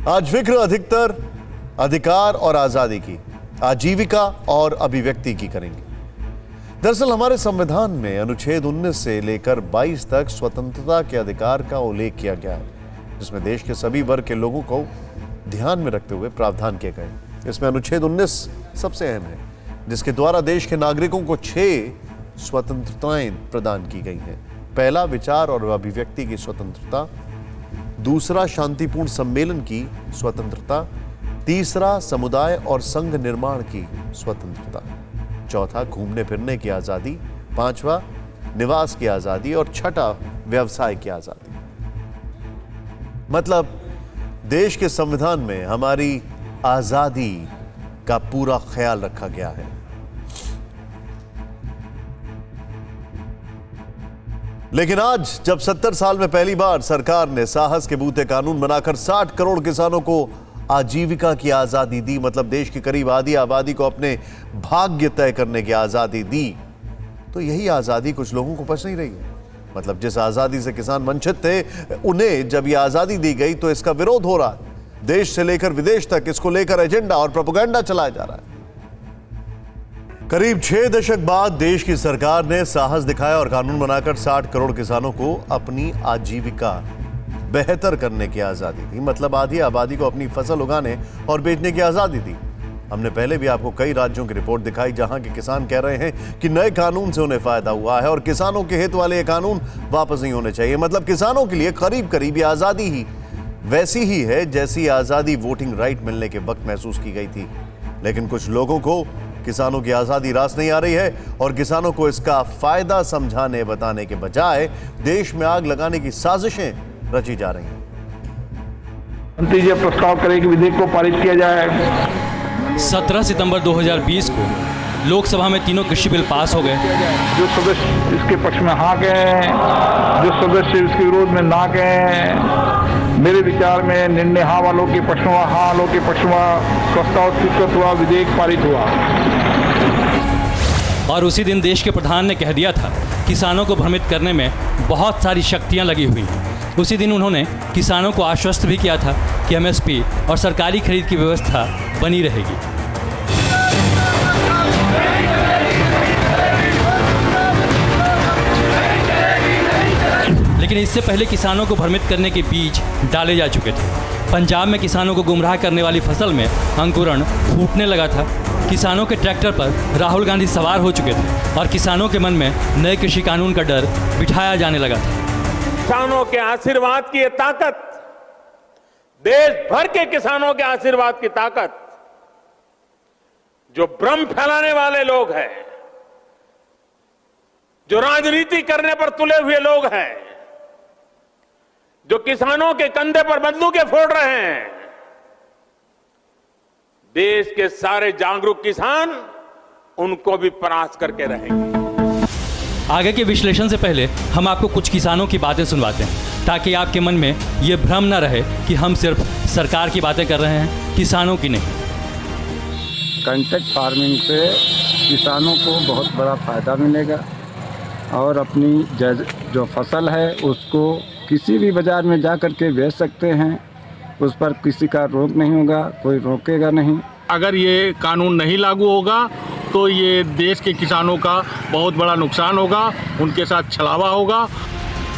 आज फिक्र अधिकतर अधिकार और आजादी की, आजीविका और अभिव्यक्ति की करेंगे। दरअसल हमारे संविधान में अनुच्छेद 19 से लेकर 22 तक स्वतंत्रता के अधिकार का उल्लेख किया गया है, जिसमें देश के सभी वर्ग के लोगों को ध्यान में रखते हुए प्रावधान किए गए। इसमें अनुच्छेद 19 सबसे अहम है, जिसके द्वारा देश के नागरिकों को 6 स्वतंत्रताएं प्रदान की गई हैं। पहला, विचार और अभिव्यक्ति की स्वतंत्रता। दूसरा, शांतिपूर्ण सम्मेलन की स्वतंत्रता। तीसरा, समुदाय और संघ निर्माण की स्वतंत्रता। चौथा, घूमने फिरने की आजादी। पांचवा, निवास की आजादी। और छठा, व्यवसाय की आजादी। मतलब देश के संविधान में हमारी आजादी का पूरा ख्याल रखा गया है। लेकिन आज जब 70 साल में पहली बार सरकार ने साहस के बूते कानून बनाकर 60 करोड़ किसानों को आजीविका की आजादी दी, मतलब देश की करीब आधी आबादी को अपने भाग्य तय करने की आजादी दी, तो यही आजादी कुछ लोगों को पच नहीं रही है। मतलब जिस आजादी से किसान वंचित थे, उन्हें जब यह आजादी दी गई तो इसका विरोध हो रहा है। देश से लेकर विदेश तक इसको लेकर एजेंडा और प्रोपेगेंडा चलाया जा रहा है। करीब 6 दशक बाद देश की सरकार ने साहस दिखाया और कानून बनाकर 60 करोड़ किसानों को अपनी आजीविका बेहतर करने की आजादी दी। मतलब आधी आबादी को अपनी फसल उगाने और बेचने की आजादी दी। हमने पहले भी आपको कई राज्यों की रिपोर्ट दिखाई जहां के किसान कह रहे हैं कि नए कानून से उन्हें फायदा हुआ है और किसानों के हित वाले ये कानून वापस नहीं होने चाहिए। मतलब किसानों के लिए करीब करीब ये आजादी ही वैसी ही है जैसी आजादी वोटिंग राइट मिलने के वक्त महसूस की गई थी। लेकिन कुछ लोगों को किसानों की आजादी रास नहीं आ रही है और किसानों को इसका फायदा समझाने बताने के बजाय देश में आग लगाने की साजिशें रची जा रही हैं। मंत्री जी प्रस्ताव करें कि विधेयक को पारित किया जाए। 17 सितंबर 2020 को लोकसभा में तीनों कृषि बिल पास हो गए। जो सदस्य इसके पक्ष में हाँ कहें, जो सदस्य इसके विरोध में ना कहें, मेरे विचार में निर्णय हाँ वालों के पक्ष में, हाँ वालों के पक्ष में प्रस्ताव स्वीकृत हुआ, विधेयक पारित हुआ। और उसी दिन देश के प्रधान ने कह दिया था किसानों को भ्रमित करने में बहुत सारी शक्तियां लगी हुई हैं। उसी दिन उन्होंने किसानों को आश्वस्त भी किया था कि एमएसपी और सरकारी खरीद की व्यवस्था बनी रहेगी। लेकिन इससे पहले किसानों को भ्रमित करने के बीज डाले जा चुके थे। पंजाब में किसानों को गुमराह करने वाली फसल में अंकुरण फूटने लगा था। किसानों के ट्रैक्टर पर राहुल गांधी सवार हो चुके थे और किसानों के मन में नए कृषि कानून का डर बिठाया जाने लगा था। किसानों के आशीर्वाद की ये ताकत, देश भर के किसानों के आशीर्वाद की ताकत, जो भ्रम फैलाने वाले लोग हैं, जो राजनीति करने पर तुले हुए लोग हैं, जो किसानों के कंधे पर बंदूकें फोड़ रहे हैं, देश के सारे जागरूक किसान उनको भी परास्त करके रहेंगे। आगे के विश्लेषण से पहले हम आपको कुछ किसानों की बातें सुनवाते हैं ताकि आपके मन में ये भ्रम न रहे कि हम सिर्फ सरकार की बातें कर रहे हैं, किसानों की नहीं। कॉन्ट्रैक्ट फार्मिंग से किसानों को बहुत बड़ा फायदा मिलेगा और अपनी जो फसल है उसको किसी भी बाज़ार में जा कर के बेच सकते हैं। उस पर किसी का रोक नहीं होगा, कोई रोकेगा नहीं। अगर ये कानून नहीं लागू होगा तो ये देश के किसानों का बहुत बड़ा नुकसान होगा, उनके साथ छलावा होगा।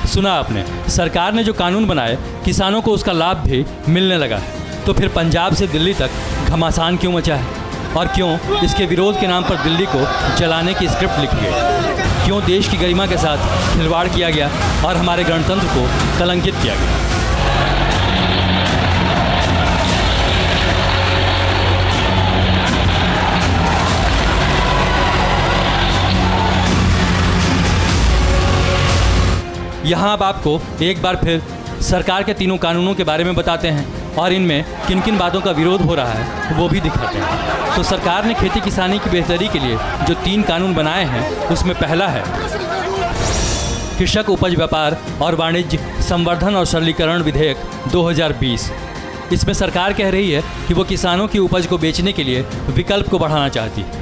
सुना आपने, सरकार ने जो कानून बनाए किसानों को उसका लाभ भी मिलने लगा है। तो फिर पंजाब से दिल्ली तक घमासान क्यों मचा है और क्यों इसके विरोध के नाम पर दिल्ली को जलाने की स्क्रिप्ट लिखी गई? क्यों देश की गरिमा के साथ खिलवाड़ किया गया और हमारे गणतंत्र को कलंकित किया गया? यहाँ अब आपको एक बार फिर सरकार के तीनों कानूनों के बारे में बताते हैं और इनमें किन किन बातों का विरोध हो रहा है वो भी दिखाते हैं। तो सरकार ने खेती किसानी की बेहतरी के लिए जो 3 कानून बनाए हैं उसमें पहला है कृषक उपज व्यापार और वाणिज्य संवर्धन और सरलीकरण विधेयक 2020। इसमें सरकार कह रही है कि वो किसानों की उपज को बेचने के लिए विकल्प को बढ़ाना चाहती है।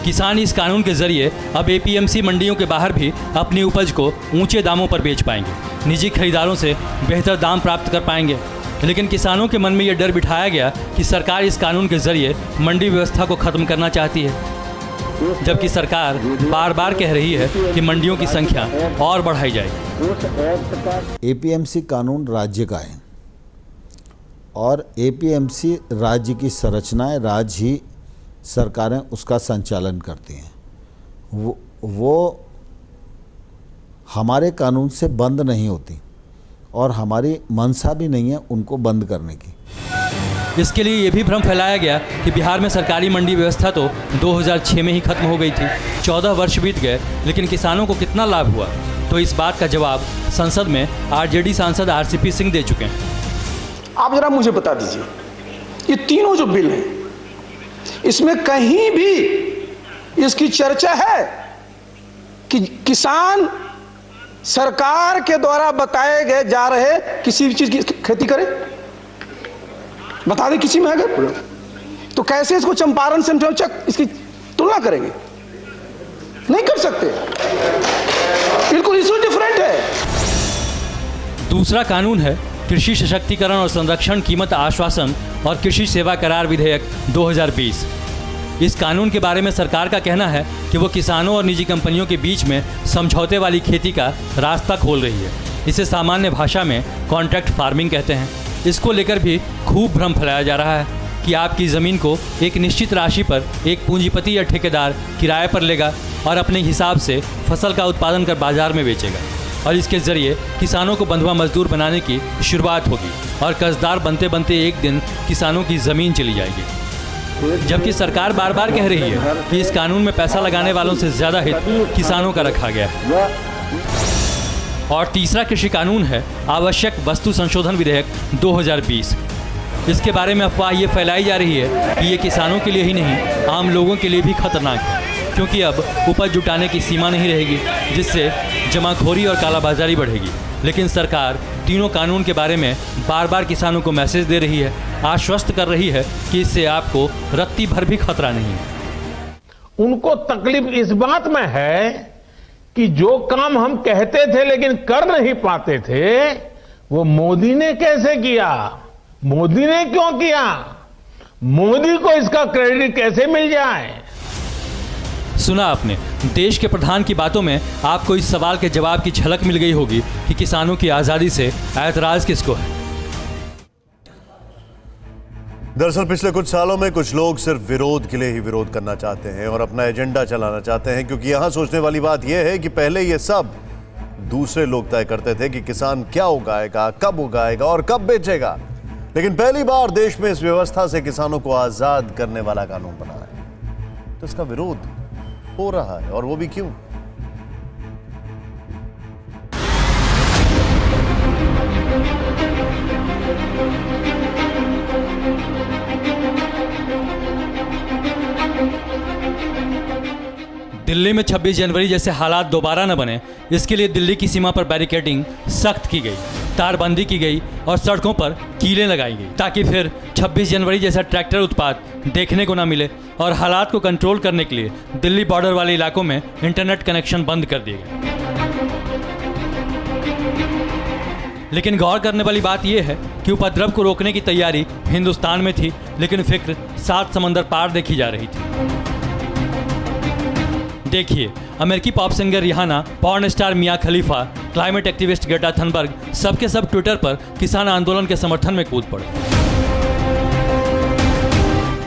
किसान इस कानून के जरिए अब एपीएमसी मंडियों के बाहर भी अपनी उपज को ऊंचे दामों पर बेच पाएंगे, निजी खरीदारों से बेहतर दाम प्राप्त कर पाएंगे लेकिन किसानों के मन में यह डर बिठाया गया कि सरकार इस कानून के जरिए मंडी व्यवस्था को खत्म करना चाहती है, जबकि सरकार बार बार कह रही है कि मंडियों की संख्या और बढ़ाई जाएगी। एपीएमसी कानून राज्य का है और एपीएमसी राज्य की संरचना है, राज्य ही सरकारें उसका संचालन करती हैं। वो हमारे कानून से बंद नहीं होती और हमारी मंशा भी नहीं है उनको बंद करने की। इसके लिए ये भी भ्रम फैलाया गया कि बिहार में सरकारी मंडी व्यवस्था तो 2006 में ही खत्म हो गई थी। 14 वर्ष बीत गए, लेकिन किसानों को कितना लाभ हुआ? तो इस बात का जवाब संसद में आरजेडी सांसद आरसीपी सिंह दे चुके हैं। आप जरा मुझे बता दीजिए, ये तीनों जो बिल हैं, इसमें कहीं भी इसकी चर्चा है कि किसान सरकार के द्वारा बताए गए जा रहे किसी भी चीज की खेती करे? बता दें किसी में है अगर, तो कैसे इसको चंपारण से इसकी तुलना करेंगे? नहीं कर सकते, बिल्कुल इशू डिफरेंट है। दूसरा कानून है कृषि सशक्तिकरण और संरक्षण कीमत आश्वासन और कृषि सेवा करार विधेयक 2020। इस कानून के बारे में सरकार का कहना है कि वो किसानों और निजी कंपनियों के बीच में समझौते वाली खेती का रास्ता खोल रही है। इसे सामान्य भाषा में कॉन्ट्रैक्ट फार्मिंग कहते हैं। इसको लेकर भी खूब भ्रम फैलाया जा रहा है कि आपकी ज़मीन को एक निश्चित राशि पर एक पूंजीपति या ठेकेदार किराए पर लेगा और अपने हिसाब से फसल का उत्पादन कर बाजार में बेचेगा, और इसके ज़रिए किसानों को बंधुआ मजदूर बनाने की शुरुआत होगी और कर्जदार बनते बनते एक दिन किसानों की ज़मीन चली जाएगी। जबकि सरकार बार बार कह रही है कि इस कानून में पैसा लगाने वालों से ज़्यादा हित किसानों का रखा गया है। और तीसरा कृषि कानून है आवश्यक वस्तु संशोधन विधेयक 2020। इसके बारे में अफवाह ये फैलाई जा रही है कि ये किसानों के लिए ही नहीं, आम लोगों के लिए भी खतरनाक है, क्योंकि अब उपज जुटाने की सीमा नहीं रहेगी, जिससे जमाखोरी और कालाबाजारी बढ़ेगी। लेकिन सरकार तीनों कानून के बारे में बार बार किसानों को मैसेज दे रही है, आश्वस्त कर रही है कि इससे आपको रत्ती भर भी खतरा नहीं है। उनको तकलीफ इस बात में है कि जो काम हम कहते थे लेकिन कर नहीं पाते थे, वो मोदी ने कैसे किया, मोदी ने क्यों किया, मोदी को इसका क्रेडिट कैसे मिल जाए। सुना आपने, देश के प्रधान की बातों में आपको इस सवाल के जवाब की झलक मिल गई होगी कि किसानों की आज़ादी से ऐतराज किसको है। दरअसल पिछले कुछ सालों में कुछ लोग सिर्फ विरोध के लिए ही विरोध करना चाहते हैं और अपना एजेंडा चलाना चाहते हैं, क्योंकि यहां सोचने वाली बात यह है कि पहले ये सब दूसरे लोग तय करते थे कि किसान क्या उगाएगा, कब उगाएगा और कब बेचेगा। लेकिन पहली बार देश में इस व्यवस्था से किसानों को आजाद करने वाला कानून बना है, तो इसका विरोध हो रहा है, और वो भी क्यों? दिल्ली में 26 जनवरी जैसे हालात दोबारा न बने, इसके लिए दिल्ली की सीमा पर बैरिकेडिंग सख्त की गई, तारबंदी की गई और सड़कों पर कीलें लगाई गई, ताकि फिर 26 जनवरी जैसा ट्रैक्टर उत्पात देखने को ना मिले। और हालात को कंट्रोल करने के लिए दिल्ली बॉर्डर वाले इलाकों में इंटरनेट कनेक्शन बंद कर दिए गए। लेकिन गौर करने वाली बात यह है कि उपद्रव को रोकने की तैयारी हिंदुस्तान में थी, लेकिन फिक्र 7 समंदर पार देखी जा रही थी। देखिए, अमेरिकी pop singer Rihanna, porn star Mia Khalifa, climate activist Greta Thunberg, सबके सब ट्विटर पर किसान आंदोलन के समर्थन में कूद पड़े,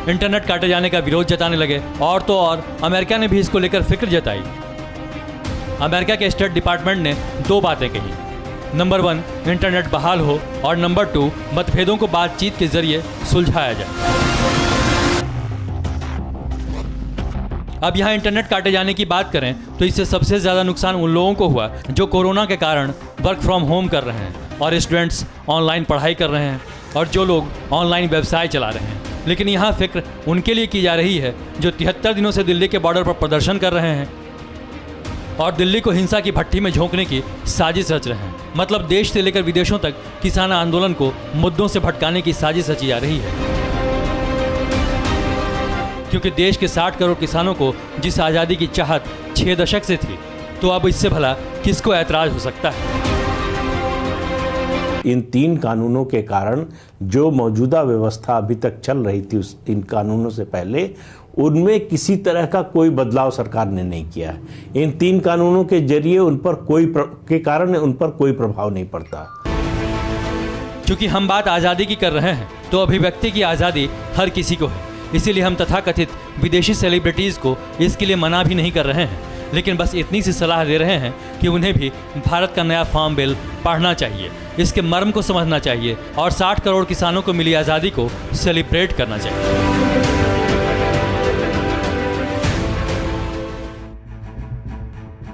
इंटरनेट काटे जाने का विरोध जताने लगे। और तो और अमेरिका ने भी इसको लेकर फिक्र जताई। अमेरिका के स्टेट डिपार्टमेंट ने 2 बातें कही। नंबर 1, इंटरनेट बहाल हो, और नंबर 2, मतभेदों को बातचीत के जरिए सुलझाया जाए। अब यहाँ इंटरनेट काटे जाने की बात करें तो इससे सबसे ज़्यादा नुकसान उन लोगों को हुआ जो कोरोना के कारण वर्क फ्रॉम होम कर रहे हैं, और स्टूडेंट्स ऑनलाइन पढ़ाई कर रहे हैं, और जो लोग ऑनलाइन व्यवसाय चला रहे हैं। लेकिन यहाँ फिक्र उनके लिए की जा रही है जो 73 दिनों से दिल्ली के बॉर्डर पर प्रदर्शन कर रहे हैं और दिल्ली को हिंसा की भट्टी में झोंकने की साजिश रच रहे हैं। मतलब देश से लेकर विदेशों तक किसान आंदोलन को मुद्दों से भटकाने की साजिश रची जा रही है, क्योंकि देश के 60 करोड़ किसानों को जिस आज़ादी की चाहत 6 दशक से थी, तो अब इससे भला किसको ऐतराज़ हो सकता है। इन 3 कानूनों के कारण जो मौजूदा व्यवस्था अभी तक चल रही थी इन कानूनों से पहले, उनमें किसी तरह का कोई बदलाव सरकार ने नहीं किया है। इन 3 कानूनों के जरिए उन पर कोई प्रभाव नहीं पड़ता। क्योंकि हम बात आज़ादी की कर रहे हैं तो अभिव्यक्ति की आज़ादी हर किसी को है, इसीलिए हम तथाकथित विदेशी सेलिब्रिटीज़ को इसके लिए मना भी नहीं कर रहे हैं, लेकिन बस इतनी सी सलाह दे रहे हैं कि उन्हें भी भारत का नया फार्म बिल पढ़ना चाहिए, इसके मर्म को समझना चाहिए और 60 करोड़ किसानों को मिली आज़ादी को सेलिब्रेट करना चाहिए।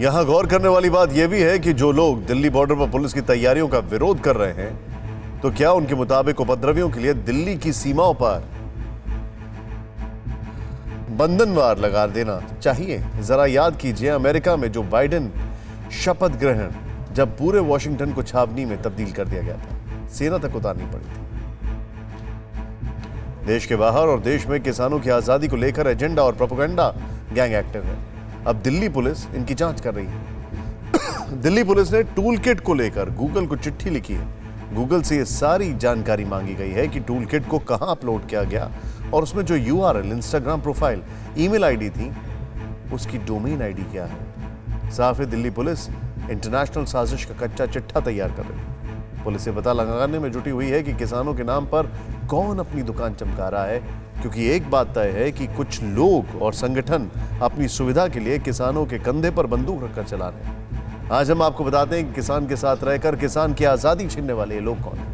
यहां गौर करने वाली बात यह भी है कि जो लोग दिल्ली बॉर्डर पर पुलिस की तैयारियों का विरोध कर रहे हैं, तो क्या उनके मुताबिक उपद्रवियों के लिए दिल्ली की सीमाओं पर बंधनवार लगा देना चाहिए? जरा याद कीजिए अमेरिका में जो बाइडेन शपथ ग्रहण जब पूरे वॉशिंगटन को छावनी में तब्दील कर दिया गया था, सेना तक उतारनी पड़ी थी। देश के बाहर और देश में किसानों की आजादी को लेकर एजेंडा और प्रोपेगेंडा गैंग एक्टिव है। अब दिल्ली पुलिस इनकी जांच कर रही है। दिल्ली पुलिस ने टूल किट को लेकर गूगल को चिट्ठी लिखी है। गूगल से ये सारी जानकारी मांगी गई है कि टूल किट को कहां अपलोड किया गया और उसमें जो URL, Instagram profile, email ID थी, उसकी डोमेन आईडी क्या है। साफ है दिल्ली पुलिस इंटरनेशनल साजिश का कच्चा चिट्ठा तैयार कर रही है। पुलिस ये पता लगाने में जुटी हुई है कि किसानों के नाम पर कौन अपनी दुकान चमका रहा है, क्योंकि एक बात तय है कि कुछ लोग और संगठन अपनी सुविधा के लिए किसानों के कंधे पर बंदूक रखकर चला रहे हैं। आज हम आपको बताते हैं कि किसान के साथ रहकर किसान की आजादी छीनने वाले ये लोग कौन हैं।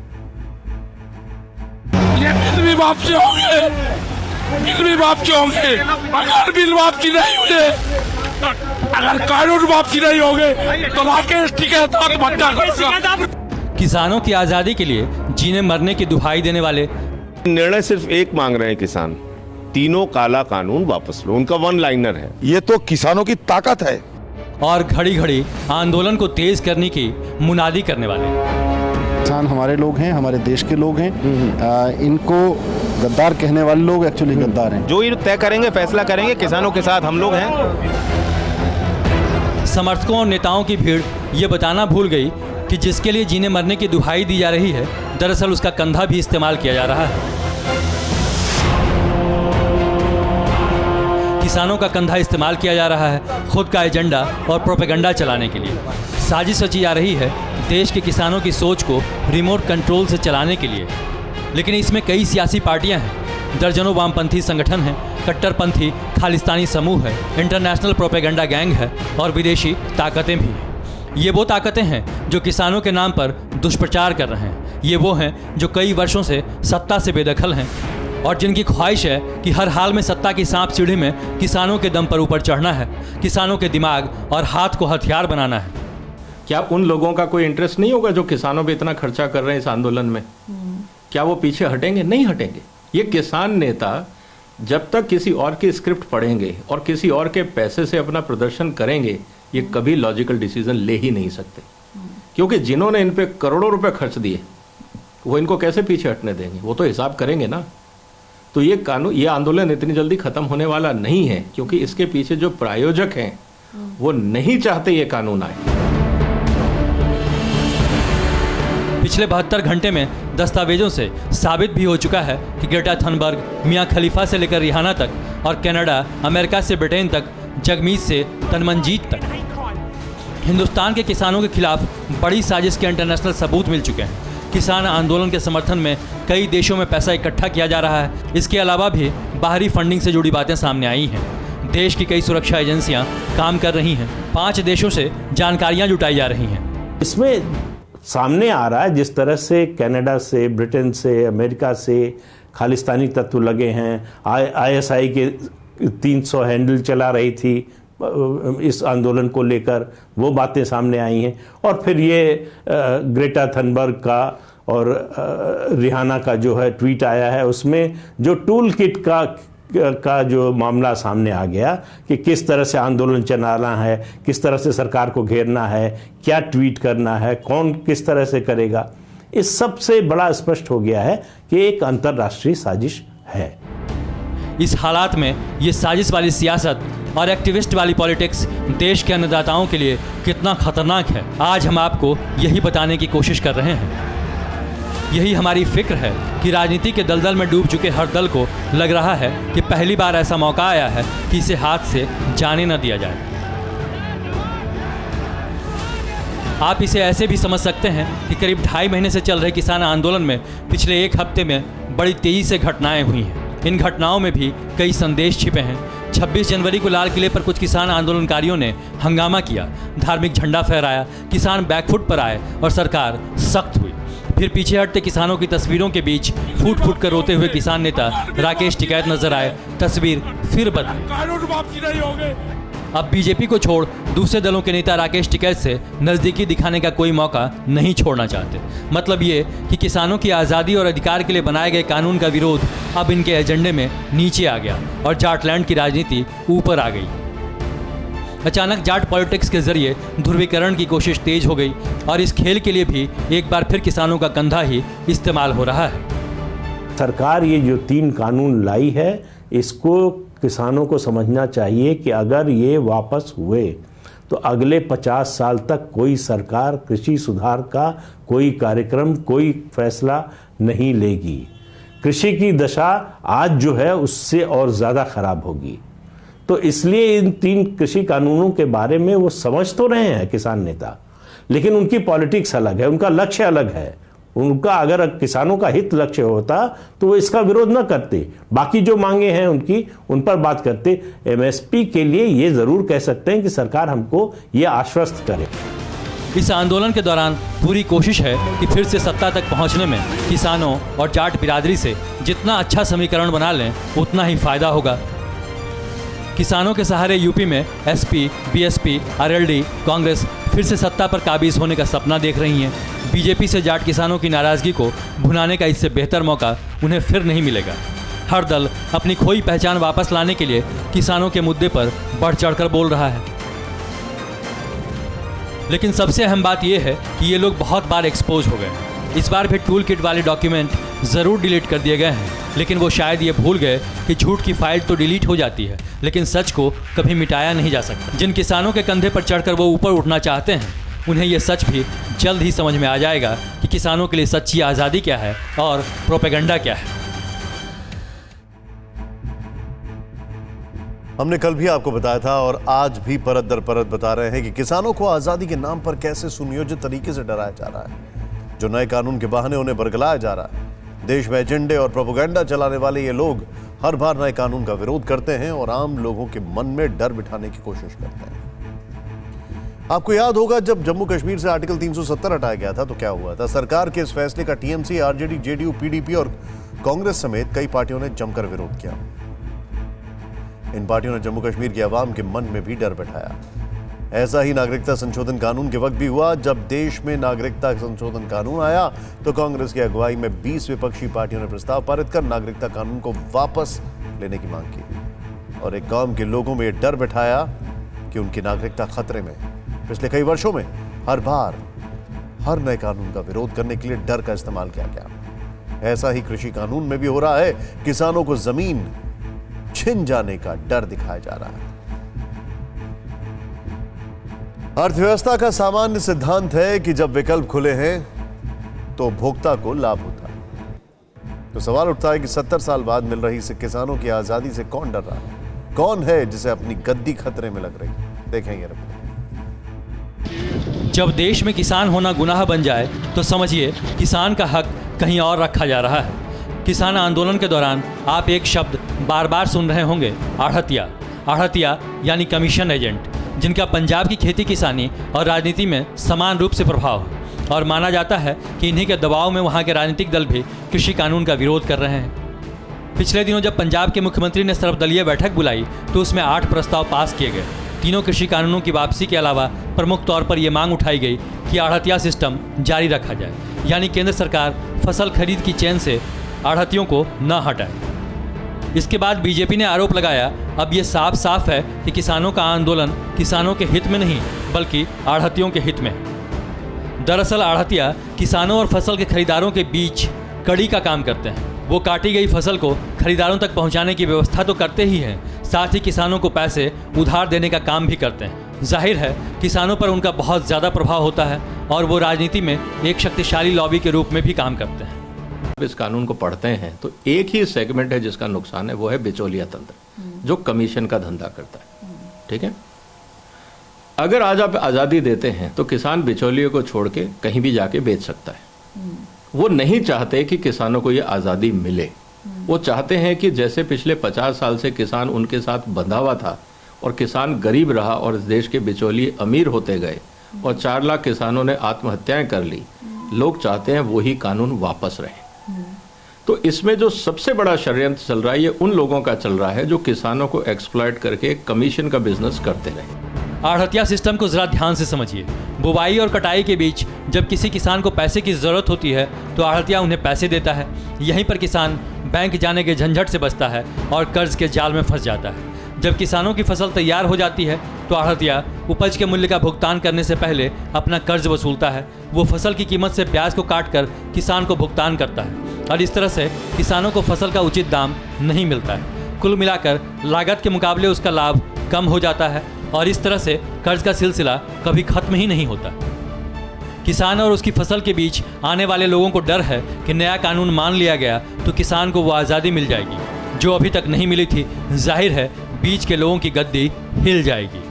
ये बिल भी वापसी होंगे, अगर बिल वापसी नहीं हुए, अगर कानून वापसी नहीं होंगे तो राकेश टिकैत बच्चा करूंगा। किसानों की आजादी के लिए जीने मरने की दुहाई देने वाले निर्णय सिर्फ एक मांग रहे हैं किसान, तीनों काला कानून वापस लो। उनका वन लाइनर है, ये तो किसानों की ताकत है। और घड़ी घड़ी आंदोलन को तेज करने की मुनादी करने वाले किसान हमारे लोग हैं, हमारे देश के लोग हैं। इनको गद्दार कहने वाले लोग एक्चुअली गद्दार हैं। जो ये तय करेंगे, फैसला करेंगे, किसानों के साथ हम लोग हैं। समर्थकों और नेताओं की भीड़ ये बताना भूल गई कि जिसके लिए जीने मरने की दुहाई दी जा रही है, दरअसल उसका कंधा भी इस्तेमाल किया जा रहा है। किसानों का कंधा इस्तेमाल किया जा रहा है खुद का एजेंडा और प्रोपेगेंडा चलाने के लिए। साजिश रची जा रही है देश के किसानों की सोच को रिमोट कंट्रोल से चलाने के लिए। लेकिन इसमें कई सियासी पार्टियां हैं, दर्जनों वामपंथी संगठन हैं, कट्टरपंथी खालिस्तानी समूह है, इंटरनेशनल प्रोपेगेंडा गैंग है और विदेशी ताकतें भी हैं। ये वो ताकतें हैं जो किसानों के नाम पर दुष्प्रचार कर रहे हैं। ये वो हैं जो कई वर्षों से सत्ता से बेदखल हैं और जिनकी ख्वाहिश है कि हर हाल में सत्ता की सांप सीढ़ी में किसानों के दम पर ऊपर चढ़ना है, किसानों के दिमाग और हाथ को हथियार बनाना है। क्या उन लोगों का कोई इंटरेस्ट नहीं होगा जो किसानों पे इतना खर्चा कर रहे हैं इस आंदोलन में? क्या वो पीछे हटेंगे? नहीं हटेंगे। ये किसान नेता जब तक किसी और की स्क्रिप्ट पढ़ेंगे और किसी और के पैसे से अपना प्रदर्शन करेंगे, ये कभी लॉजिकल डिसीजन ले ही नहीं सकते, क्योंकि जिन्होंने इन पे करोड़ों रुपए खर्च दिए वो इनको कैसे पीछे हटने देंगे? वो तो हिसाब करेंगे ना। तो ये कानून, ये आंदोलन इतनी जल्दी खत्म होने वाला नहीं है, क्योंकि इसके पीछे जो प्रायोजक हैं वो नहीं चाहते ये कानून आए। पिछले 72 घंटे में दस्तावेजों से साबित भी हो चुका है कि ग्रेटा थनबर्ग, मियां खलीफा से लेकर रिहाना तक और कनाडा, अमेरिका से ब्रिटेन तक, जगमीत से तनमनजीत तक हिंदुस्तान के किसानों के खिलाफ बड़ी साजिश के इंटरनेशनल सबूत मिल चुके हैं। किसान आंदोलन के समर्थन में कई देशों में पैसा इकट्ठा किया जा रहा है। इसके अलावा भी बाहरी फंडिंग से जुड़ी बातें सामने आई हैं। देश की कई सुरक्षा एजेंसियां काम कर रही हैं। 5 देशों से जानकारियां जुटाई जा रही हैं। इसमें सामने आ रहा है जिस तरह से कनाडा से, ब्रिटेन से, अमेरिका से खालिस्तानी तत्व लगे हैं। ISI के 300 हैंडल चला रही थी इस आंदोलन को लेकर, वो बातें सामने आई हैं। और फिर ये ग्रेटा थनबर्ग का और रिहाना का जो है ट्वीट आया है, उसमें जो टूल किट का जो मामला सामने आ गया कि किस तरह से आंदोलन चलाना है, किस तरह से सरकार को घेरना है, क्या ट्वीट करना है, कौन किस तरह से करेगा, इस सब से बड़ा स्पष्ट हो गया है कि एक अंतर्राष्ट्रीय साजिश है। इस हालात में ये साजिश वाली सियासत और एक्टिविस्ट वाली पॉलिटिक्स देश के अन्नदाताओं के लिए कितना खतरनाक है, आज हम आपको यही बताने की कोशिश कर रहे हैं। यही हमारी फिक्र है कि राजनीति के दलदल में डूब चुके हर दल को लग रहा है कि पहली बार ऐसा मौका आया है कि इसे हाथ से जाने न दिया जाए। आप इसे ऐसे भी समझ सकते हैं कि करीब 2.5 महीने से चल रहे किसान आंदोलन में पिछले 1 हफ्ते में बड़ी तेजी से घटनाएं हुई हैं। इन घटनाओं में भी कई संदेश छिपे हैं। 26 जनवरी को लाल किले पर कुछ किसान आंदोलनकारियों ने हंगामा किया, धार्मिक झंडा फहराया, किसान बैकफुट पर आए और सरकार सख्त हुई। फिर पीछे हटते किसानों की तस्वीरों के बीच फूट फूट कर रोते हुए किसान नेता राकेश टिकैत नजर आए। तस्वीर फिर बदली। कानून वापसी नहीं होंगे। अब बीजेपी को छोड़ दूसरे दलों के नेता राकेश टिकैत से नज़दीकी दिखाने का कोई मौका नहीं छोड़ना चाहते। मतलब ये कि किसानों की आज़ादी और अधिकार के लिए बनाए गए कानून का विरोध अब इनके एजेंडे में नीचे आ गया और जाटलैंड की राजनीति ऊपर आ गई। अचानक जाट पॉलिटिक्स के जरिए ध्रुवीकरण की कोशिश तेज हो गई और इस खेल के लिए भी एक बार फिर किसानों का कंधा ही इस्तेमाल हो रहा है। सरकार ये जो 3 कानून लाई है, इसको किसानों को समझना चाहिए कि अगर ये वापस हुए तो अगले 50 साल तक कोई सरकार कृषि सुधार का कोई कार्यक्रम, कोई फैसला नहीं लेगी। कृषि की दशा आज जो है उससे और ज़्यादा खराब होगी। तो इसलिए इन 3 कृषि कानूनों के बारे में वो समझ तो रहे हैं किसान नेता, लेकिन उनकी पॉलिटिक्स अलग है, उनका लक्ष्य अलग है। उनका अगर किसानों का हित लक्ष्य होता तो वो इसका विरोध न करते, बाकी जो मांगे हैं उनकी उन पर बात करते। एमएसपी के लिए ये जरूर कह सकते हैं कि सरकार हमको ये आश्वस्त करे। इस आंदोलन के दौरान पूरी कोशिश है कि फिर से सत्ता तक पहुंचने में किसानों और जाट बिरादरी से जितना अच्छा समीकरण बना लें उतना ही फायदा होगा। किसानों के सहारे यूपी में एसपी, बीएसपी, आरएलडी, कांग्रेस फिर से सत्ता पर काबिज होने का सपना देख रही हैं। बीजेपी से जाट किसानों की नाराजगी को भुनाने का इससे बेहतर मौका उन्हें फिर नहीं मिलेगा। हर दल अपनी खोई पहचान वापस लाने के लिए किसानों के मुद्दे पर बढ़ चढ़कर बोल रहा है। लेकिन सबसे अहम बात यह है कि ये लोग बहुत बार एक्सपोज हो गए। इस बार भी टूल किट वाले डॉक्यूमेंट ज़रूर डिलीट कर दिए गए हैं, लेकिन वो शायद ये भूल गए कि झूठ की फाइल तो डिलीट हो जाती है, लेकिन सच को कभी मिटाया नहीं जा सकता। जिन किसानों के कंधे पर चढ़कर वो ऊपर उठना चाहते हैं, उन्हें ये सच भी जल्द ही समझ में आ जाएगा कि किसानों के लिए सच्ची आज़ादी क्या है और प्रोपेगेंडा क्या है। हमने कल भी आपको बताया था और आज भी परत दर परत बता रहे हैं कि किसानों को आज़ादी के नाम पर कैसे सुनियोजित तरीके से डराया जा रहा है। जो नए कानून के बहाने उन्हें बरगलाया जा रहा है। देश में एजेंडे और प्रोपेगेंडा चलाने वाले ये लोग हर बार नए कानून का विरोध करते हैं और आम लोगों के मन में डर बिठाने की कोशिश करते हैं। आपको याद होगा जब जम्मू कश्मीर से आर्टिकल 370 हटाया गया था तो क्या हुआ था। सरकार के इस फैसले का टीएमसी, आरजेडी, जेडीयू, पीडीपी और कांग्रेस समेत कई पार्टियों ने जमकर विरोध किया। इन पार्टियों ने जम्मू कश्मीर की आवाम के मन में भी डर बैठाया। ऐसा ही नागरिकता संशोधन कानून के वक्त भी हुआ। जब देश में नागरिकता संशोधन कानून आया तो कांग्रेस की अगुवाई में 20 विपक्षी पार्टियों ने प्रस्ताव पारित कर नागरिकता कानून को वापस लेने की मांग की और एक कौम के लोगों में यह डर बैठाया कि उनकी नागरिकता खतरे में। पिछले कई वर्षों में हर बार हर नए कानून का विरोध करने के लिए डर का इस्तेमाल किया गया। ऐसा ही कृषि कानून में भी हो रहा है। किसानों को जमीन छिन जाने का डर दिखाया जा रहा है। अर्थव्यवस्था का सामान्य सिद्धांत है कि जब विकल्प खुले हैं तो उपभोक्ता को लाभ होता है। तो सवाल उठता है कि 70 साल बाद मिल रही से किसानों की आजादी से कौन डर रहा है? कौन है जिसे अपनी गद्दी खतरे में लग रही है? देखेंगे रिपोर्ट। जब देश में किसान होना गुनाह बन जाए तो समझिए किसान का हक कहीं और रखा जा रहा है। किसान आंदोलन के दौरान आप एक शब्द बार बार सुन रहे होंगे, आढ़तिया। आढ़तिया यानी कमीशन एजेंट, जिनका पंजाब की खेती किसानी और राजनीति में समान रूप से प्रभाव है और माना जाता है कि इन्हीं के दबाव में वहाँ के राजनीतिक दल भी कृषि कानून का विरोध कर रहे हैं। पिछले दिनों जब पंजाब के मुख्यमंत्री ने सर्वदलीय बैठक बुलाई तो उसमें 8 प्रस्ताव पास किए गए। तीनों कृषि कानूनों की वापसी के अलावा प्रमुख तौर पर यह मांग उठाई गई कि आढ़तिया सिस्टम जारी रखा जाए, यानी केंद्र सरकार फसल खरीद की चेन से आढ़तियों को न हटाए। इसके बाद बीजेपी ने आरोप लगाया, अब ये साफ साफ है कि किसानों का आंदोलन किसानों के हित में नहीं बल्कि आढ़तियों के हित में। दरअसल आढ़तिया किसानों और फसल के खरीदारों के बीच कड़ी का काम करते हैं। वो काटी गई फसल को खरीदारों तक पहुंचाने की व्यवस्था तो करते ही हैं, साथ ही किसानों को पैसे उधार देने का काम भी करते हैं। जाहिर है किसानों पर उनका बहुत ज़्यादा प्रभाव होता है और वो राजनीति में एक शक्तिशाली लॉबी के रूप में भी काम करते हैं। इस कानून को पढ़ते हैं तो एक ही सेगमेंट है जिसका नुकसान है, वो है बिचौलिया तंत्र, जो कमीशन का धंधा करता है। ठीक है, अगर आज आप आज़ादी देते हैं तो किसान बिचौलियों को छोड़ के कहीं भी जाके बेच सकता है। वो नहीं चाहते कि किसानों को ये आज़ादी मिले। वो चाहते हैं कि जैसे पिछले 50 साल से किसान उनके साथ बंधा हुआ था और किसान गरीब रहा और इस देश के बिचौलिए अमीर होते गए और 4 लाख किसानों ने आत्महत्याएं कर ली, लोग चाहते हैं वही कानून वापस रहे। तो इसमें जो सबसे बड़ा षड्यंत्र चल रहा है, ये उन लोगों का चल रहा है जो किसानों को एक्सप्लॉइट करके कमीशन का बिजनेस करते रहे। आढ़तिया सिस्टम को जरा ध्यान से समझिए। बुवाई और कटाई के बीच जब किसी किसान को पैसे की ज़रूरत होती है तो आढ़तिया उन्हें पैसे देता है। यहीं पर किसान बैंक जाने के झंझट से बचता है और कर्ज के जाल में फंस जाता है। जब किसानों की फसल तैयार हो जाती है तो आढ़तिया उपज के मूल्य का भुगतान करने से पहले अपना कर्ज वसूलता है। वो फसल की कीमत से ब्याज को काट कर किसान को भुगतान करता है और इस तरह से किसानों को फसल का उचित दाम नहीं मिलता है। कुल मिलाकर लागत के मुकाबले उसका लाभ कम हो जाता है और इस तरह से कर्ज का सिलसिला कभी खत्म ही नहीं होता। किसान और उसकी फसल के बीच आने वाले लोगों को डर है कि नया कानून मान लिया गया तो किसान को वो आज़ादी मिल जाएगी जो अभी तक नहीं मिली थी। जाहिर है बीच के लोगों की गद्दी हिल जाएगी।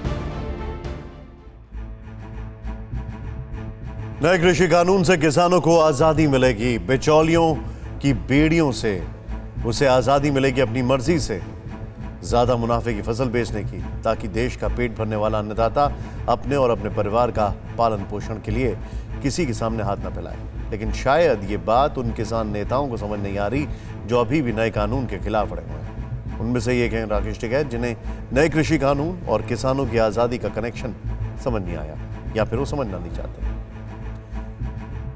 नए कृषि कानून से किसानों को आज़ादी मिलेगी। बिचौलियों की बेड़ियों से उसे आज़ादी मिलेगी अपनी मर्जी से ज़्यादा मुनाफे की फसल बेचने की, ताकि देश का पेट भरने वाला अन्नदाता अपने और अपने परिवार का पालन पोषण के लिए किसी के सामने हाथ न फैलाए। लेकिन शायद ये बात उन किसान नेताओं को समझ नहीं आ रही जो अभी भी नए कानून के खिलाफ अड़े हुए हैं। उनमें से एक हैं राकेश टिकैत, जिन्हें नए कृषि कानून और किसानों की आज़ादी का कनेक्शन समझ नहीं आया, या फिर वो समझना नहीं चाहते।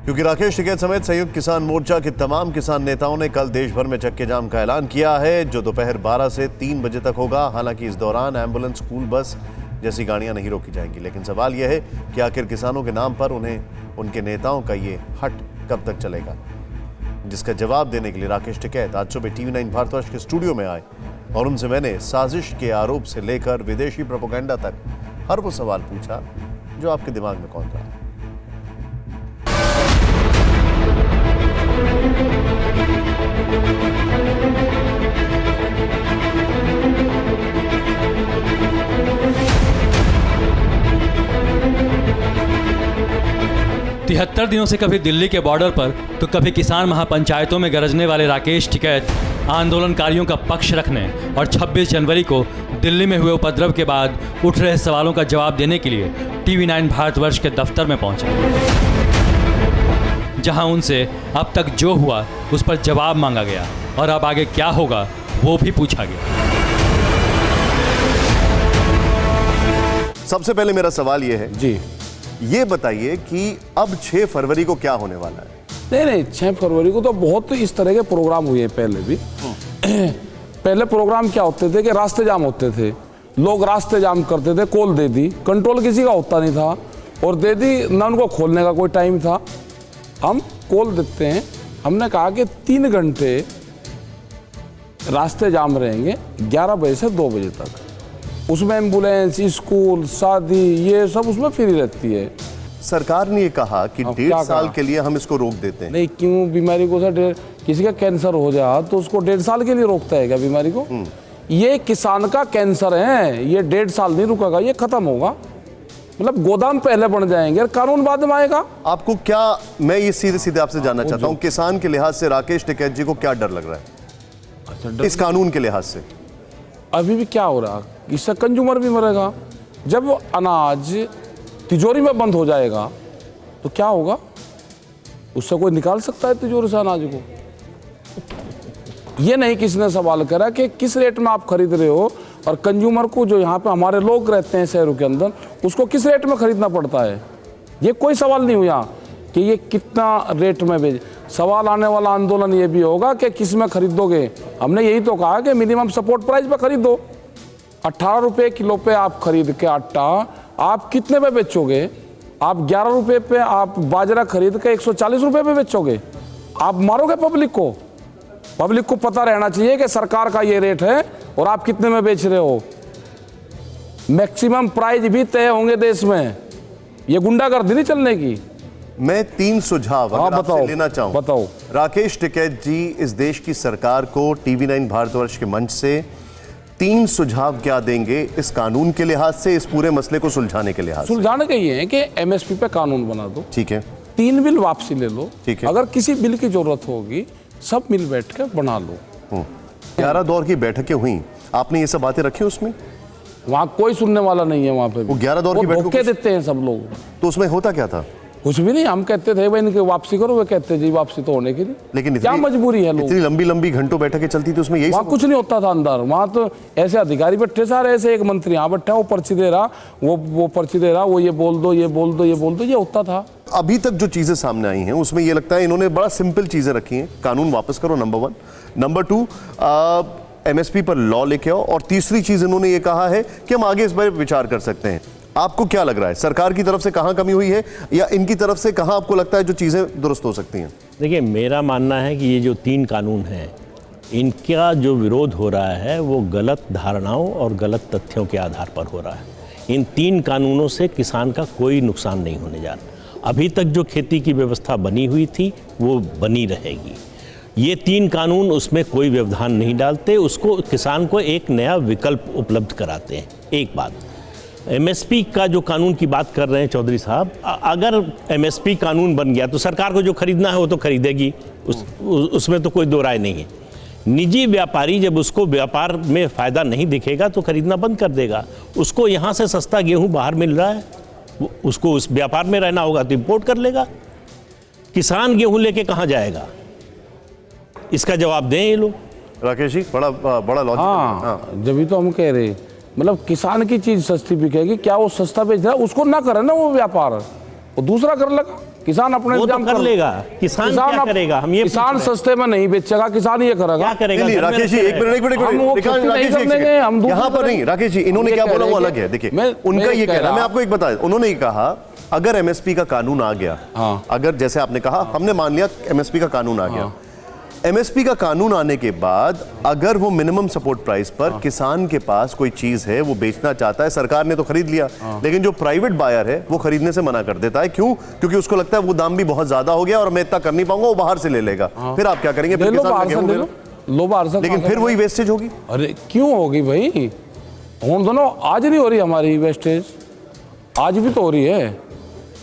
क्योंकि राकेश टिकैत समेत संयुक्त किसान मोर्चा के तमाम किसान नेताओं ने कल देश भर में चक्के जाम का ऐलान किया है, जो दोपहर 12 से 3 बजे तक होगा। हालांकि इस दौरान एम्बुलेंस, स्कूल बस जैसी गाड़ियां नहीं रोकी जाएंगी। लेकिन सवाल यह है कि आखिर किसानों के नाम पर उन्हें उनके नेताओं का ये हट कब तक चलेगा, जिसका जवाब देने के लिए राकेश टिकैत आज सुबह TV9 भारतवर्ष के स्टूडियो में आए और उनसे मैंने साजिश के आरोप से लेकर विदेशी प्रोपेगेंडा तक हर वो सवाल पूछा जो आपके दिमाग में कौन रहा है। 73 दिनों से कभी दिल्ली के बॉर्डर पर तो कभी किसान महापंचायतों में गरजने वाले राकेश टिकैत आंदोलनकारियों का पक्ष रखने और 26 जनवरी को दिल्ली में हुए उपद्रव के बाद उठ रहे सवालों का जवाब देने के लिए TV9 भारतवर्ष के दफ्तर में पहुंचे, जहां उनसे अब तक जो हुआ उस पर जवाब मांगा गया और अब आगे क्या होगा वो भी पूछा गया। सबसे पहले मेरा सवाल ये है जी, ये बताइए कि अब 6 फरवरी को क्या होने वाला है? नहीं 6 फरवरी को तो बहुत इस तरह के प्रोग्राम हुए पहले भी। पहले प्रोग्राम क्या होते थे कि रास्ते जाम होते थे, लोग रास्ते जाम करते थे, कॉल दे दी, कंट्रोल किसी का होता नहीं था और दे दी ना, उनको खोलने का कोई टाइम था। हम कॉल देते हैं, हमने कहा कि 3 घंटे रास्ते जाम रहेंगे 11 बजे से 2 बजे तक। उसमें एम्बुलेंस, स्कूल, शादी, ये सब उसमें फ्री रहती है। सरकार ने ये कहा कि 1.5 साल के लिए हम इसको रोक देते हैं। नहीं, क्यों? बीमारी को सर किसी का कैंसर हो जाए तो उसको 1.5 साल के लिए रोकता है क्या बीमारी को? ये किसान का कैंसर है, ये 1.5 साल नहीं रुकेगा, ये खत्म होगा। मतलब गोदाम पहले बन जाएंगे और कानून बाद में आएगा। आपको क्या, मैं ये सीधे सीधे आपसे जानना चाहता हूँ, किसान के लिहाज से राकेश टिकैत जी को क्या डर लग रहा है इस कानून के लिहाज से? अभी भी क्या हो रहा है, इससे कंज्यूमर भी मरेगा। जब अनाज तिजोरी में बंद हो जाएगा तो क्या होगा? उससे कोई निकाल सकता है तिजोरी से अनाज को? ये नहीं किसी ने सवाल करा कि किस रेट में आप खरीद रहे हो और कंज्यूमर को, जो यहाँ पे हमारे लोग रहते हैं शहरों के अंदर, उसको किस रेट में खरीदना पड़ता है। ये कोई सवाल नहीं हुआ कि ये कितना रेट में बेच। सवाल आने वाला आंदोलन ये भी होगा कि किस में खरीदोगे। हमने यही तो कहा कि मिनिमम सपोर्ट प्राइस पे खरीदो। 18 रुपये किलो पे आप खरीद के आटा आप कितने पे बेचोगे? आप 11 रुपये पे आप बाजरा खरीद के 140 रुपये पे बेचोगे? आप मारोगे पब्लिक को? पब्लिक को पता रहना चाहिए कि सरकार का ये रेट है और आप कितने में बेच रहे हो। मैक्सिमम प्राइस भी तय होंगे देश में, ये गुंडागर्दी नहीं चलने की। मैं 3 सुझाव अगर आपसे बताओ, लेना चाहूं। बताओ। राकेश टिकैत जी इस देश की सरकार को TV9 भारतवर्ष के मंच से 3 सुझाव क्या देंगे इस कानून के लिहाज से, इस पूरे मसले को सुलझाने के लिहाज से? सुलझाने का ये है कि MSP पे कानून बना दो। ठीक है। 3 बिल वापसी ले लो। ठीक है। अगर किसी बिल की जरूरत होगी सब मिल बैठ के बना लो। 11 दौर की बैठकें हुई, आपने ये सब बातें रखी उसमें? वहाँ कोई सुनने वाला नहीं है। वहाँ पे वो 11 दौर की बैठकों धोखे देते हैं सब लोग। तो उसमें होता क्या था? कुछ भी नहीं, हम कहते थे भाई इनकी वापसी करो, वे कहते जी वापसी तो होने की नहीं। लेकिन क्या मजबूरी है लोग? इतनी लंबी लंबी घंटों बैठकें चलती थी, उसमें यही वहाँ कुछ नहीं होता था अंदर। वहाँ तो ऐसे अधिकारी बैठे सारे, ऐसे एक मंत्री यहाँ बैठा, वो पर्ची दे रहा, वो पर्ची दे रहा, वो ये बोल दो, ये बोल दो, ये बोल दो, ये होता था। अभी तक जो चीजें सामने आई हैं उसमें ये लगता है इन्होंने बड़ा सिंपल चीजें रखी हैं। कानून वापस करो, नंबर 1। नंबर 2, MSP पर लॉ लेके आओ। और तीसरी चीज इन्होंने ये कहा है कि हम आगे इस पर विचार कर सकते हैं। आपको क्या लग रहा है, सरकार की तरफ से कहां कमी हुई है या इनकी तरफ से कहां आपको लगता है जो चीजें दुरुस्त हो सकती हैं? देखिए, मेरा मानना है कि ये जो 3 कानून हैं, इनका जो विरोध हो रहा है वो गलत धारणाओं और गलत तथ्यों के आधार पर हो रहा है। इन 3 कानूनों से किसान का कोई नुकसान नहीं होने जा रहा। अभी तक जो खेती की व्यवस्था बनी हुई थी वो बनी रहेगी। ये 3 कानून उसमें कोई व्यवधान नहीं डालते, उसको किसान को एक नया विकल्प उपलब्ध कराते हैं। एक बात, MSP का जो कानून की बात कर रहे हैं चौधरी साहब, अगर MSP कानून बन गया तो सरकार को जो खरीदना है वो तो खरीदेगी, उसमें तो कोई दो राय नहीं है। निजी व्यापारी जब उसको व्यापार में फ़ायदा नहीं दिखेगा तो खरीदना बंद कर देगा। उसको यहाँ से सस्ता गेहूँ बाहर मिल रहा है, उसको उस व्यापार में रहना होगा तो इम्पोर्ट कर लेगा। किसान गेहूँ लेके कहाँ जाएगा, इसका जवाब दें ये लोग। राकेश जी, बड़ा लॉजिक। हाँ, जब तो हम कह रहे, मतलब किसान की चीज सस्ती बिकेगी, क्या वो सस्ता बेच रहा है उसको ना करे ना वो व्यापार, वो दूसरा कर लेगा। किसान अपने वो तो कर लेगा, किसान क्या करेगा? हम ये किसान सस्ते में नहीं बेचेगा, किसान ये करेगा। क्या करेगा? नहीं, राकेश जी एक मिनट यहाँ पर नहीं। राकेश जी, इन्होंने क्या बोला वो अलग है। देखिए, उनका ये कहना, मैं आपको एक बता, उन्होंने ये कहा अगर MSP का कानून आ गया, अगर जैसे आपने कहा हमने मान लिया MSP का कानून आ गया, MSP का कानून आने के बाद अगर वो मिनिमम सपोर्ट प्राइस पर किसान के पास कोई चीज है वो बेचना चाहता है, सरकार ने तो खरीद लिया, लेकिन जो प्राइवेट बायर है वो खरीदने से मना कर देता है। क्यों? क्योंकि उसको लगता है वो दाम भी बहुत ज्यादा हो गया और मैं इतना कर नहीं पाऊंगा, वो बाहर से ले लेगा। फिर आप क्या करेंगे? फिर किसान, लेकिन फिर वही वेस्टेज होगी। अरे क्यों होगी भाई? हम दोनों आज नहीं हो रही हमारी वेस्टेज, आज भी तो हो रही है।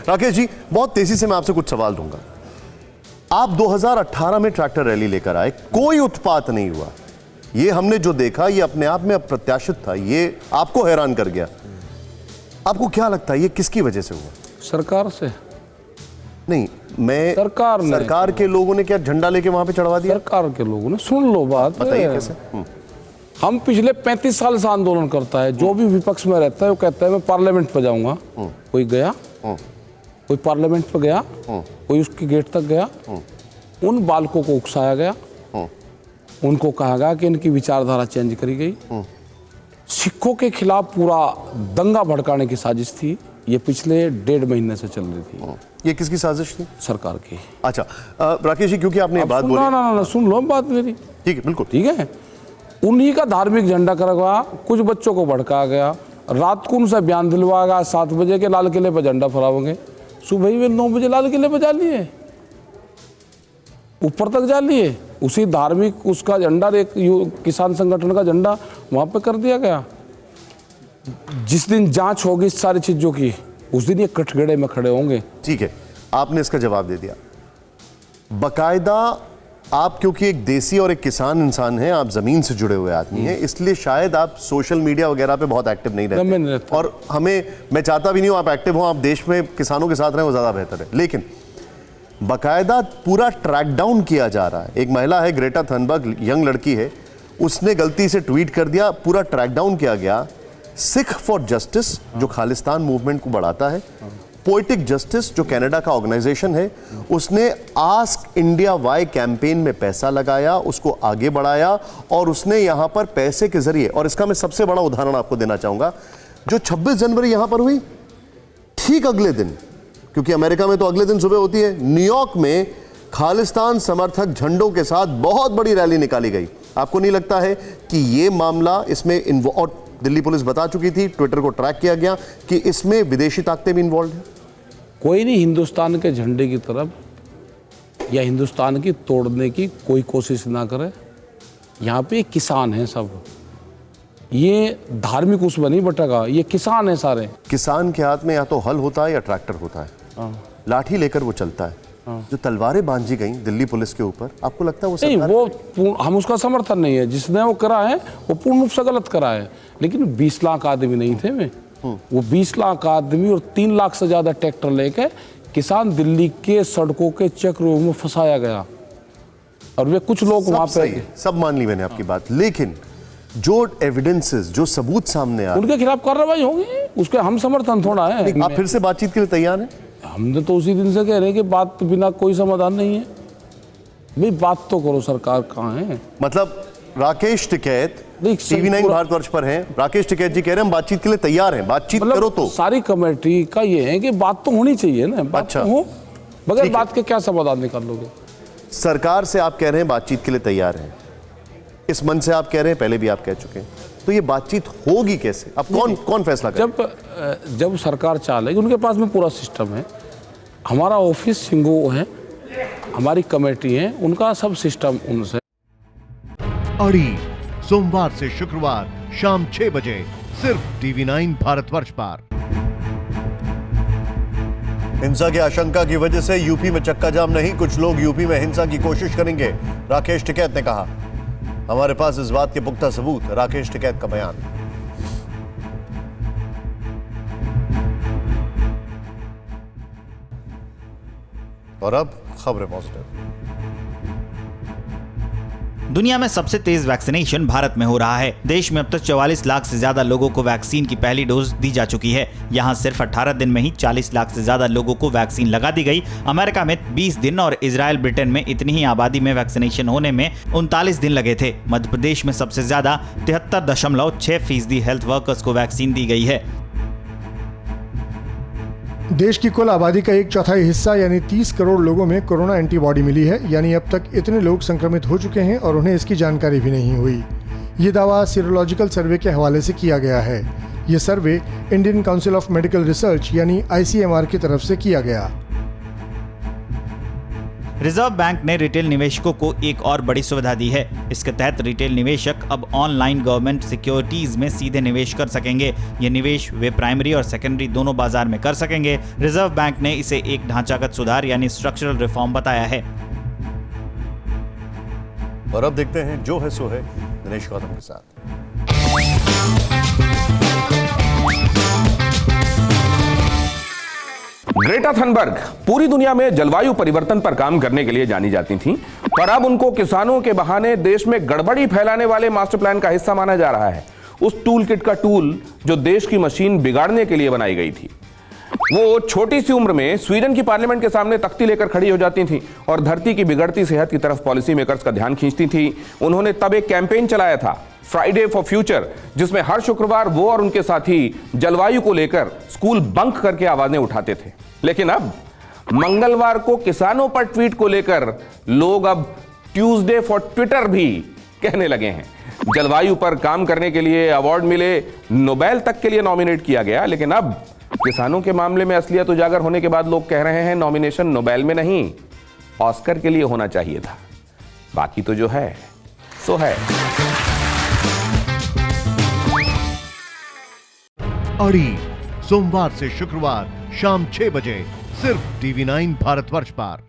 राकेश जी, बहुत तेजी से मैं आपसे कुछ सवाल दूंगा। आप 2018 में ट्रैक्टर रैली लेकर आए, कोई उत्पात नहीं हुआ। ये हमने जो देखा ये अपने आप में अप्रत्याशित था, ये आपको हैरान कर गया। आपको क्या लगता है ये किसकी वजह से हुआ? सरकार से नहीं, मैं सरकार के लोगों ने क्या झंडा लेके वहां पे चढ़वा दिया? सरकार के लोगों ने, सुन लो बात, बताइए कैसे। हम पिछले 35 साल से आंदोलन करता है, जो भी विपक्ष में रहता है वो कहता है मैं पार्लियामेंट पे जाऊंगा। कोई गया? कोई पार्लियामेंट पे गया? कोई उसकी गेट तक गया? उन बालकों को उकसाया गया, उनको कहा गया कि इनकी विचारधारा चेंज करी गई। सिखों के खिलाफ पूरा दंगा भड़काने की साजिश थी, ये पिछले 1.5 महीने से चल रही थी। ये किसकी साजिश थी? सरकार की। अच्छा राकेश जी, क्योंकि आपने बात बोली, ना सुन लो बात मेरी। ठीक है, बिल्कुल ठीक है। उन्हीं का धार्मिक झंडा करवा, कुछ बच्चों को भड़काया गया, रात को उनसे बयान दिलवाया गया 7 बजे के लाल किले पर झंडा फहराओगे, सुबह ही वे 9 बजे लाल किले पर जा लिए, ऊपर तक जा लिए। उसी धार्मिक उसका झंडा, एक किसान संगठन का झंडा वहां पे कर दिया गया। जिस दिन जांच होगी इस सारी चीजों की, उस दिन ये कठघरे में खड़े होंगे। ठीक है, आपने इसका जवाब दे दिया बकायदा। आप क्योंकि एक देसी और एक किसान इंसान हैं, आप जमीन से जुड़े हुए आदमी हैं, इसलिए शायद आप सोशल मीडिया वगैरह पे बहुत एक्टिव नहीं रहते। और मैं चाहता भी नहीं हूं आप एक्टिव हो, आप देश में किसानों के साथ रहें, वो ज्यादा बेहतर है। लेकिन बकायदा पूरा ट्रैक डाउन किया जा रहा है। एक महिला है ग्रेटा थनबर्ग, यंग लड़की है, उसने गलती से ट्वीट कर दिया, पूरा ट्रैक डाउन किया गया। सिख फॉर जस्टिस जो खालिस्तान मूवमेंट को बढ़ाता है, पोएटिक जस्टिस जो कनाडा का ऑर्गेनाइजेशन है, उसने आस्क इंडिया वाई कैंपेन में पैसा लगाया, उसको आगे बढ़ाया और उसने यहां पर पैसे के जरिए, और इसका मैं सबसे बड़ा उदाहरण आपको देना चाहूंगा, जो 26 जनवरी यहां पर हुई, ठीक अगले दिन, क्योंकि अमेरिका में तो अगले दिन सुबह होती है, न्यूयॉर्क में खालिस्तान समर्थक झंडों के साथ बहुत बड़ी रैली निकाली गई। आपको नहीं लगता है कि ये मामला इसमें और दिल्ली पुलिस बता चुकी थी, ट्विटर को ट्रैक किया गया कि इसमें विदेशी ताकतें भी इन्वॉल्व हैं? कोई नहीं हिंदुस्तान के झंडे की तरफ या हिंदुस्तान की तोड़ने की कोई कोशिश ना करे। यहाँ पे किसान हैं सब, ये धार्मिक उसमें नहीं बटेगा, ये किसान है सारे। किसान के हाथ में या तो हल होता है या ट्रैक्टर होता है, लाठी लेकर वो चलता है। जो तलवारें बांधी गई दिल्ली पुलिस के ऊपर, आपको लगता है वो नहीं, वो हम उसका समर्थन नहीं है। जिसने वो करा है वो पूर्ण रूप से गलत करा है, लेकिन 20 लाख आदमी नहीं थे में, वो 20 लाख आदमी और 3 लाख से ज्यादा ट्रैक्टर लेके किसान दिल्ली के सड़कों के चक्रों में फंसाया गया, और वे कुछ लोग वहां पे सब मान ली मैंने आपकी बात, लेकिन जो एविडेंसेस, जो सबूत सामने आ उनके खिलाफ कार्रवाई होगी, उसके हम समर्थन थोड़ा है। आप फिर से बातचीत के लिए तैयार हैं? हमने तो उसी दिन से कह रहे हैं कि बात बिना कोई समाधान नहीं है। भाई बात तो करो, सरकार कहाँ है? मतलब राकेश टिकैत TV9 भारतवर्ष पर हैं, राकेश टिकैत जी कह रहे हैं हम बातचीत के लिए तैयार हैं, बातचीत करो। तो सारी कमेटी का ये है कि बात तो होनी चाहिए ना, बात अच्छा, तो हो, बगैर बात के क्या समाधान निकाल लोगे? सरकार से आप कह रहे हैं बातचीत के लिए तैयार हैं, इस मन से आप कह रहे हैं, पहले भी आप कह चुके हैं, तो ये बातचीत होगी कैसे? अब कौन फैसला करेगा? जब सरकार चालेगी, उनके पास में पूरा सिस्टम है। हमारा ऑफिस सिंगो है, हमारी कमेटी है, उनका सब सिस्टम उनसे। अड़ी सोमवार से शुक्रवार शाम 6 बजे सिर्फ TV9 भारतवर्ष पर। हिंसा की आशंका की वजह से यूपी में चक्का जाम नहीं, कुछ लोग यूपी में हिंसा की कोशिश करेंगे, राकेश टिकैत ने कहा। हमारे पास इस बात के पुख्ता सबूत, राकेश टिकैत का बयान। और अब खबरें पॉजिटिव। दुनिया में सबसे तेज वैक्सीनेशन भारत में हो रहा है। देश में अब तक 44 लाख से ज्यादा लोगों को वैक्सीन की पहली डोज दी जा चुकी है। यहां सिर्फ 18 दिन में ही 40 लाख से ज्यादा लोगों को वैक्सीन लगा दी गई। अमेरिका में 20 दिन और इजराइल ब्रिटेन में इतनी ही आबादी में वैक्सीनेशन होने में 39 दिन लगे थे। मध्य प्रदेश में सबसे ज्यादा 73.6% हेल्थ वर्कर्स को वैक्सीन दी गई है। देश की कुल आबादी का 1/4 हिस्सा यानी 30 करोड़ लोगों में कोरोना एंटीबॉडी मिली है, यानी अब तक इतने लोग संक्रमित हो चुके हैं और उन्हें इसकी जानकारी भी नहीं हुई। ये दावा सीरोलॉजिकल सर्वे के हवाले से किया गया है। ये survey Indian council of medical research यानी ICMR की तरफ से किया गया। रिजर्व बैंक ने रिटेल निवेशकों को एक और बड़ी सुविधा दी है। इसके तहत रिटेल निवेशक अब ऑनलाइन गवर्नमेंट सिक्योरिटीज में सीधे निवेश कर सकेंगे। ये निवेश वे प्राइमरी और सेकेंडरी दोनों बाजार में कर सकेंगे। रिजर्व बैंक ने इसे एक ढांचागत सुधार यानी स्ट्रक्चरल रिफॉर्म बताया है। और अब देखते हैं जो है सो है दिनेश गौतम के साथ। ग्रेटा थनबर्ग पूरी दुनिया में जलवायु परिवर्तन पर काम करने के लिए जानी जाती थीं, पर अब उनको किसानों के बहाने देश में गड़बड़ी फैलाने वाले मास्टर प्लान का हिस्सा माना जा रहा है। उस टूल किट का टूल जो देश की मशीन बिगाड़ने के लिए बनाई गई थी। वो छोटी सी उम्र में स्वीडन की पार्लियामेंट के सामने तख्ती लेकर खड़ी हो जाती थी और धरती की बिगड़ती सेहत की तरफ पॉलिसी मेकर्स का ध्यान खींचती थी। उन्होंने तब एक कैंपेन चलाया था, फ्राइडे फॉर फ्यूचर, जिसमें हर शुक्रवार वो और उनके साथी जलवायु को लेकर स्कूल बंक करके आवाजें उठाते थे। लेकिन अब मंगलवार को किसानों पर ट्वीट को लेकर लोग अब ट्यूसडे फॉर ट्विटर भी कहने लगे हैं। जलवायु पर काम करने के लिए अवार्ड मिले, नोबेल तक के लिए नॉमिनेट किया गया, लेकिन अब किसानों के मामले में असलियत उजागर होने के बाद लोग कह रहे हैं नॉमिनेशन नोबेल में नहीं, ऑस्कर के लिए होना चाहिए था। बाकी तो जो है सो है। अड़ी सोमवार से शुक्रवार शाम 6 बजे सिर्फ TV9 भारतवर्ष पर।